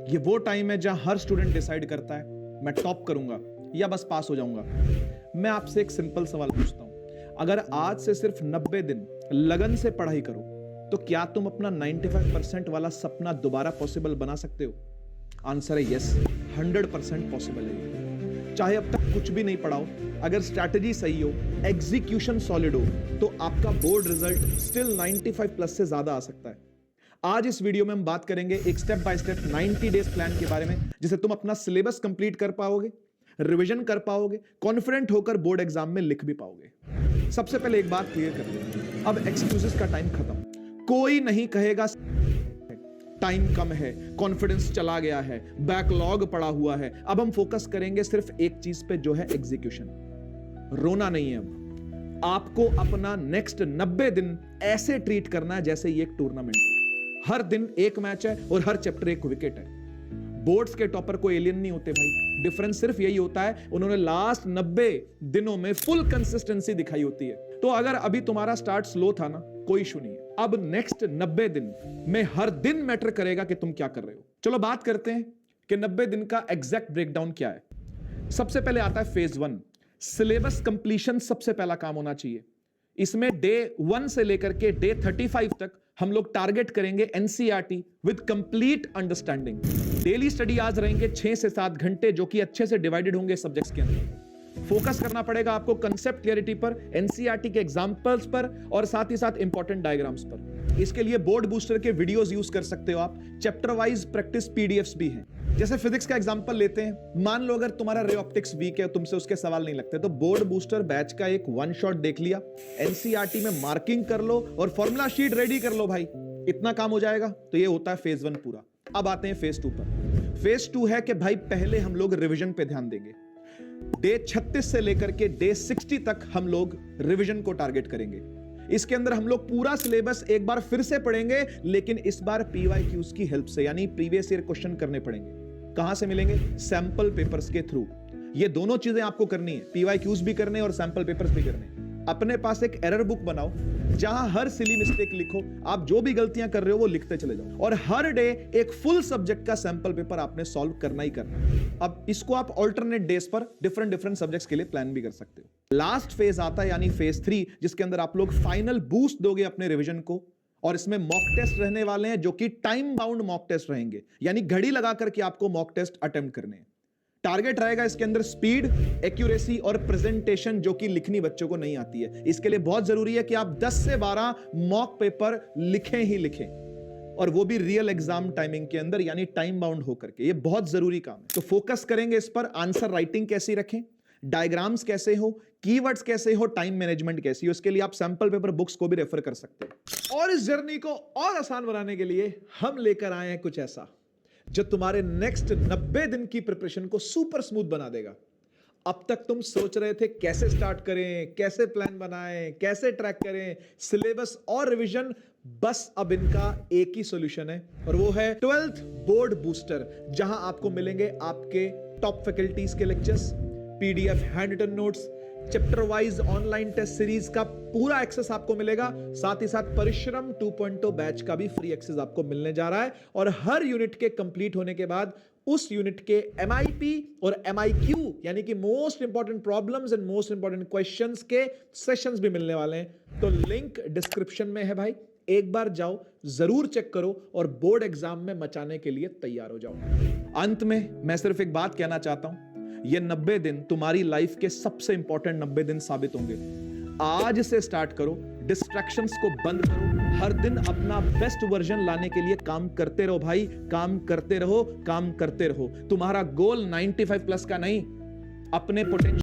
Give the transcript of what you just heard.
ये वो टाइम है जहां हर स्टूडेंट डिसाइड करता है मैं टॉप करूंगा या बस पास हो जाऊंगा। मैं आपसे एक सिंपल सवाल पूछता हूं, अगर आज से सिर्फ 90 दिन लगन से पढ़ाई करो तो क्या तुम अपना 95% वाला सपना दोबारा पॉसिबल बना सकते हो? आंसर है यस, 100% पॉसिबल है। चाहे अब तक कुछ भी नहीं पढ़ा हो, अगर स्ट्रैटेजी सही हो, एग्जीक्यूशन सॉलिड हो, तो आपका बोर्ड रिजल्ट स्टिल 95 प्लस से ज्यादा आ सकता है। आज इस वीडियो में हम बात करेंगे एक step by step 90 days plan के बारे में, जिसे तुम अपना सिलेबस कंप्लीट कर पाओगे, रिवीजन कर पाओगे, कॉन्फिडेंट होकर बोर्ड एग्जाम में लिख भी पाओगे। सबसे पहले एक बात क्लियर कर लो, अब एक्सक्यूजेस का टाइम खत्म। कोई नहीं कहेगा टाइम कम है, कॉन्फिडेंस चला गया है, बैकलॉग पड़ा हुआ है। अब हम फोकस करेंगे सिर्फ एक चीज पे, जो है एग्जीक्यूशन। रोना नहीं है। अब आपको अपना नेक्स्ट 90 दिन ऐसे ट्रीट करना है जैसे ये एक टूर्नामेंट हो। हर दिन एक मैच है और हर चैप्टर एक विकेट है। बोर्ड्स के टॉपर को एलियन नहीं होते भाई, डिफरेंस सिर्फ यही होता है उन्होंने लास्ट 90 दिनों में फुल कंसिस्टेंसी दिखाई होती है। तो अगर अभी तुम्हारा स्टार्ट स्लो था ना, कोई इशू नहीं है। अब नेक्स्ट 90 दिन में हर दिन मैटर करेगा कि तुम क्या कर रहे हो। चलो बात करते हैं कि 90 दिन का एग्जैक्ट ब्रेकडाउन क्या है। सबसे पहले आता है फेज 1, सिलेबस कंप्लीशन सबसे पहला काम होना चाहिए। इसमें डे 1 से लेकर के डे 35 तक हम लोग टारगेट करेंगे NCERT with complete understanding. Daily study आज रहेंगे 6 से 7 घंटे, जो कि अच्छे से डिवाइडेड होंगे सब्जेक्ट्स के अंदर। फोकस करना पड़ेगा आपको कंसेप्ट क्लैरिटी पर, एनसीईआरटी के एग्जांपल्स पर और साथ ही साथ इंपॉर्टेंट डायग्राम्स पर। इसके लिए बोर्ड बूस्टर के वीडियोस यूज कर सकते हो आप। चैप्टर वाइज प्रैक्टिस पीडीएफ्स भी हैं। जैसे फिजिक्स का एग्जांपल लेते हैं, मान लो अगर तुम्हारा रे ऑप्टिक्स वीक है, तुमसे उसके सवाल नहीं लगते, तो बोर्ड बूस्टर बैच का एक वन शॉट देख लिया, एनसीईआरटी में मार्किंग कर लो और फॉर्मूला शीट रेडी कर लो भाई, इतना काम हो जाएगा। तो ये होता है फेज 1 पूरा। अब आते हैं फेज 2 पर। फेज 2 है कि भाई पहले हम लोग रिवीजन पे ध्यान देंगे। डे 36 से लेकर के डे 60 तक हम लोग रिवीजन को टारगेट करेंगे। इसके अंदर हम लोग पूरा सिलेबस एक बार फिर से पढ़ेंगे, लेकिन इस बार पीवाईक्यूज की हेल्प से, यानी प्रीवियस ईयर क्वेश्चन करने पड़ेंगे। कहां से मिलेंगे? सैंपल पेपर्स के थ्रू। ये दोनों चीजें आपको करनी है, पीवाईक्यूज भी करने और सैंपल पेपर्स भी करने। अपने पास एक एरर बुक बनाओ जहां हर सिली मिस्टेक लिखो, आप जो भी गलतियां कर रहे हो वो लिखते चले जाओ, और हर डे एक फुल सब्जेक्ट का सैंपल पेपर आपने सॉल्व करना ही करना। अब इसको आप ऑल्टरनेट डेज पर डिफरेंट सब्जेक्ट्स के लिए प्लान भी कर सकते हो। लास्ट फेज आता है यानी फेज 3, जिसके अंदर आप लोग फाइनल बूस्ट दोगे अपने रिवीजन को, और इसमें मॉक टेस्ट रहने वाले हैं जो कि टाइम बाउंड मॉक टेस्ट रहेंगे, यानी घड़ी लगा करके आपको मॉक टेस्ट अटेम्प्ट करने हैं। टारगेट रहेगा इसके अंदर स्पीड, एक्यूरेसी और प्रेजेंटेशन, जो कि लिखनी बच्चों को नहीं आती है। इसके लिए बहुत जरूरी है कि आप 10 से 12 मॉक पेपर लिखें ही लिखें, और वो भी रियल एग्जाम टाइमिंग के अंदर, यानी टाइम बाउंड होकर के। ये बहुत जरूरी काम है। तो फोकस करेंगे इस पर। आंसर राइटिंग कैसी रखें, डायग्राम्स कैसे हो, कीवर्ड्स कैसे हो, टाइम मैनेजमेंट कैसी हो, इसके लिए आप सैंपल पेपर बुक्स को भी रेफर कर सकते हो। और इस जर्नी को और आसान बनाने के लिए हम लेकर आए हैं कुछ ऐसा जो तुम्हारे नेक्स्ट 90 दिन की प्रिपरेशन को सुपर स्मूथ बना देगा। अब तक तुम सोच रहे थे कैसे स्टार्ट करें, कैसे प्लान बनाएं, कैसे ट्रैक करें सिलेबस और रिवीजन, बस अब इनका एक ही सॉल्यूशन है, और वो है 12th बोर्ड बूस्टर, जहां आपको मिलेंगे आपके टॉप फैकल्टीज के lectures, PDF hand written notes, chapter wise online test series का पूरा एक्सेस आपको मिलेगा। साथ ही साथ परिश्रम 2.0 बैच का भी फ्री एक्सेस आपको मिलने जा रहा है, और हर यूनिट के कंप्लीट होने के बाद उस यूनिट के MIP और MIQ, यानी कि most important problems and most important questions के सेशंस भी मिलने वाले हैं। तो लिंक डिस्क्रिप्शन में है भाई, एक बार जाओ, जरूर चेक करो और बोर्ड एग्जाम में मचाने के लिए तैयार हो जाओ। अंत में मैं सिर्फ एक बात कहना चाहता हूं, ये 90 दिन तुम्हारी लाइफ के सबसे इंपॉर्टेंट 90 दिन साबित होंगे। आज से स्टार्ट करो, डिस्ट्रैक्शंस को बंद करो, हर दिन अपना बेस्ट वर्जन लाने के लिए काम करते रहो भाई, काम करते रहो, काम करते रहो। तुम्हारा गोल 95 प्लस का नहीं, अपने पोटेंशियल